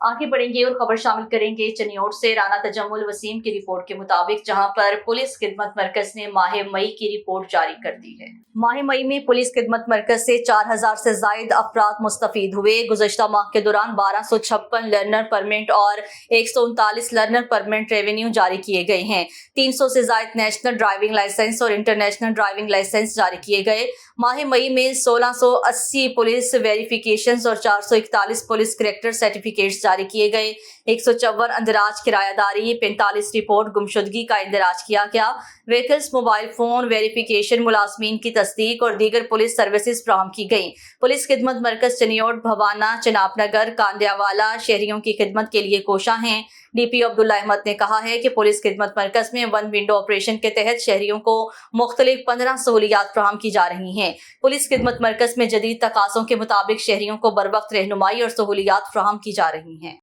आगे बढ़ेंगे और खबर शामिल करेंगे चनियोट से। राना तजम्मुल वसीम की रिपोर्ट के मुताबिक जहां पर पुलिस खिदमत मरकज ने माह मई की रिपोर्ट जारी कर दी है। माह मई में पुलिस खिदमत मरकज से 4000 से जायद अफराद मुस्तफीद हुए। गुज़श्ता माह के दौरान 1256 लर्नर परमिट और 139 लर्नर परमिट रेवेन्यू जारी किए गए हैं। 300 से जायद नेशनल ड्राइविंग लाइसेंस और इंटरनेशनल ड्राइविंग लाइसेंस जारी किए गए। माह मई में 1680 पुलिस वेरिफिकेशन और 441 पुलिस करेक्टर सर्टिफिकेट्स जारी किए गए। 154 अंदराज किरायादारी, 45 रिपोर्ट गुमशुदगी का इंदराज किया गया। व्हीकल्स, मोबाइल फोन वेरिफिकेशन, मुलाजमीन की तस्दीक और दीगर पुलिस सर्विसेज फ्राहम की गई। पुलिस खिदमत मरकज चनियोट, भवाना, चनाबनगर, कांदियावाला शहरियों की खिदमत के लिए कोशा हैं। DPO अब्दुल्ला अहमद ने कहा है कि पुलिस खिदमत मरकज में वन विंडो ऑपरेशन के तहत शहरियों को मुख्तलिफ 15 सहूलियात फ्राहम की जा रही हैं। पुलिस खिदमत मरकज में जदीद तकाज़ों के मुताबिक शहरियों को बर वक्त रहनुमाई और सहूलियात फ्राहम की जा रही हैं।